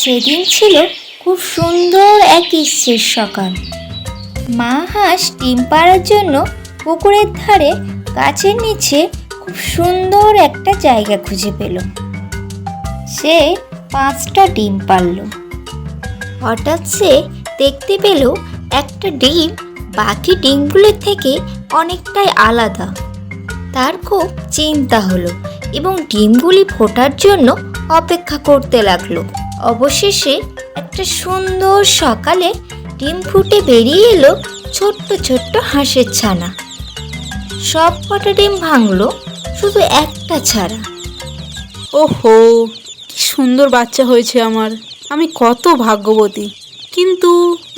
সেদিন ছিল খুব সুন্দর এক গ্রীষ্মের সকাল। মা হাঁস ডিম পাড়ার জন্য পুকুরের ধারে গাছের নিচে খুব সুন্দর একটা জায়গা খুঁজে পেল। সে 5টা ডিম পারল। হঠাৎ সে দেখতে পেল একটা ডিম বাকি ডিমগুলোর থেকে অনেকটাই আলাদা। তার খুব চিন্তা হলো এবং ডিমগুলি ফোটার জন্য অপেক্ষা করতে লাগলো। অবশেষে একটা সুন্দর সকালে ডিম ফুটে বেরিয়ে এলো ছোট্ট ছোট্ট হাঁসের ছানা। সব কটা ডিম ভাঙলো, শুধু একটা ছাড়া। ওহো, কি সুন্দর বাচ্চা হয়েছে আমার, আমি কত ভাগ্যবতী। কিন্তু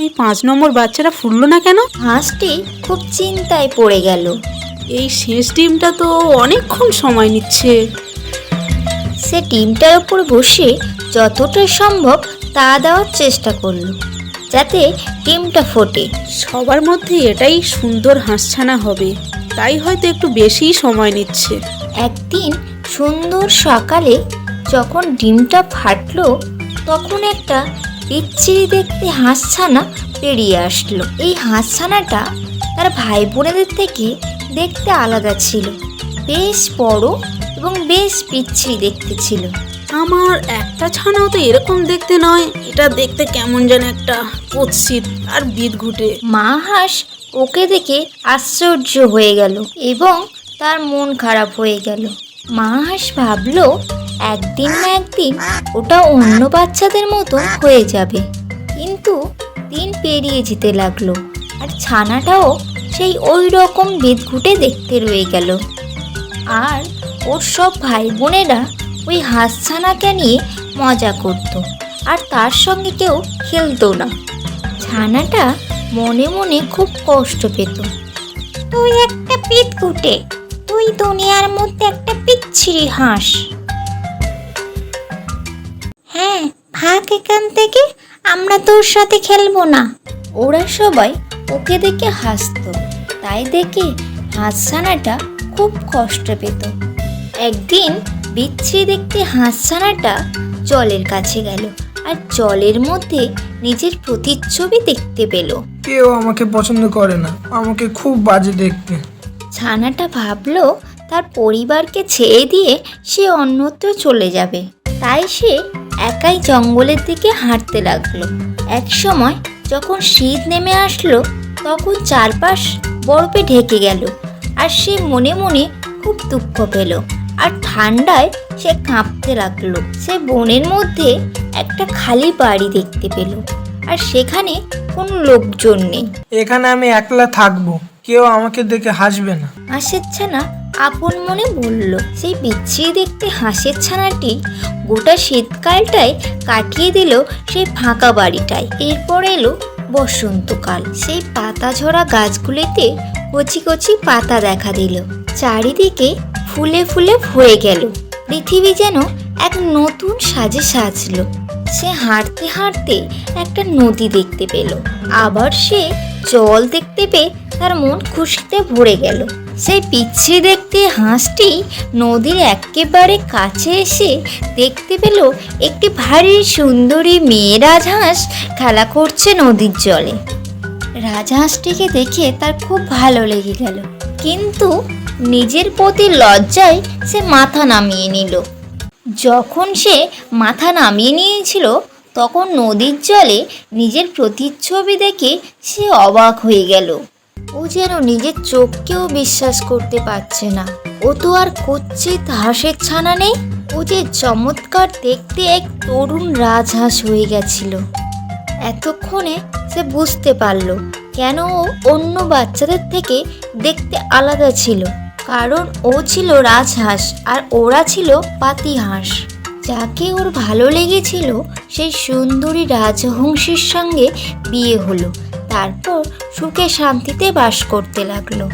এই 5 নম্বর বাচ্চাটা ফুটলো না কেন? হাঁসটি খুব চিন্তায় পড়ে গেল। এই শেষ ডিমটা তো অনেকক্ষণ সময় নিচ্ছে। সে ডিমটার উপর বসে যতটা সম্ভব তা দেওয়ার চেষ্টা করলো যাতে ডিমটা ফোটে। সবার মধ্যে এটাই সুন্দর হাঁসছানা হবে, তাই হয়তো একটু বেশিই সময় নিচ্ছে। একদিন সুন্দর সকালে যখন ডিমটা ফাটলো তখন একটা বিচ্ছিরি দেখতে হাঁসছানা বেরিয়ে আসলো। এই হাঁসছানাটা তার ভাই বোনেদের থেকে দেখতে আলাদা ছিল, বেশ বড় এবং বেশ বিচ্ছিরি দেখতে ছিল। আমার একটা ছানাও তো এরকম দেখতে নয়, এটা দেখতে কেমন যেন একটা কুৎসিত আর বিদঘুটে। মা হাঁস ওকে দেখে আশ্চর্য হয়ে গেল এবং তার মন খারাপ হয়ে গেল। মা হাঁস ভাবলো একদিন না একদিন ওটা অন্য বাচ্চাদের মতো হয়ে যাবে। কিন্তু দিন পেরিয়ে যেতে লাগলো আর ছানাটাও সেই ওই রকম বিদঘুটে দেখতে রয়ে গেল। আর ওর সব ভাই বোনেরা ওই হাঁসছানাকে নিয়ে মজা করত আর তার সঙ্গে কেউ খেলতো না। ছানাটা মনে মনে খুব কষ্ট পেত। তুই একটা বিদঘুটে, তুই দুনিয়ার মধ্যে একটা বিচ্ছিরি হাঁস। হ্যাঁ, ভাগ এখান থেকে, আমরা তোর সাথে খেলবো না। ওরা সবাই ওকে দেখে হাসতো, তাই দেখে হাঁসছানাটা খুব কষ্ট পেত। একদিন বিচ্ছিরি দেখতে হাঁসছানাটা জলের কাছে গেল আর জলের মধ্যে নিজের প্রতিচ্ছবি দেখতে পেল। কেউ আমাকে পছন্দ করে না, আমাকে খুব বাজে দেখতে। ছানাটা ভাবলো তার পরিবারকে ছেড়ে দিয়ে সে অন্যত্র চলে যাবে, তাই সে একাই জঙ্গলের দিকে হাঁটতে লাগলো। এক সময় যখন শীত নেমে আসলো তখন চারপাশ বরফে ঢেকে গেল আর সে মনে মনে খুব দুঃখ পেল আর ঠান্ডায় সে কাঁপতে লাগলো। সে বনের মধ্যে একটা খালি বাড়ি দেখতে পেল আর সেখানে কোনো লোকজন নেই। এখানে আমি একলা থাকবো, কেউ আমাকে দেখে হাসবে না। হাঁসের ছানা আপন মনে বলল। সেই বিচ্ছিরি দেখতে হাঁসের ছানাটি গোটা শীতকালটায় কাটিয়ে দিল সেই ফাঁকা বাড়িটায়। এরপর এলো বসন্তকাল। সেই পাতা ঝরা গাছগুলিতে কচি কচি পাতা দেখা দিল, চারিদিকে ফুলে ফুলে ভরে গেল। পৃথিবী যেন এক নতুন সাজে সাজলো। সে হাঁটতে হাঁটতে একটা নদী দেখতে পেল। আবার সে জল দেখতে পেয়ে তার মন খুশিতে ভরে গেল। সেই বিচ্ছিরি দেখতে হাঁসটি নদীর একেবারে কাছে এসে দেখতে পেল একটি ভারী সুন্দরী মেয়ে রাজহাঁস খেলা করছে নদীর জলে। রাজহাঁসটিকে দেখে তার খুব ভালো লেগে গেল, কিন্তু নিজের প্রতি লজ্জায় সে মাথা নামিয়ে নিল। যখন সে মাথা নামিয়ে নিয়েছিল তখন নদীর জলে নিজের প্রতিচ্ছবি দেখে সে অবাক হয়ে গেল। ও যেন নিজের চোখকেও বিশ্বাস করতে পারছে না। ও তো আর কুৎসিত হাঁসের ছানা নেই, ও যে চমৎকার দেখতে এক তরুণ রাজহাঁস হয়ে গেছিল। এতক্ষণে সে বুঝতে পারল কেন ও অন্য বাচ্চাদের থেকে দেখতে আলাদা ছিল, কারণ ও ছিল রাজহাঁস আর ওরা ছিল পাতি হাঁস। যাকে ওর ভালো লেগেছিল সেই সুন্দরী রাজহংসীর সঙ্গে বিয়ে হলো। তারপর সুখে শান্তিতে বাস করতে লাগলো।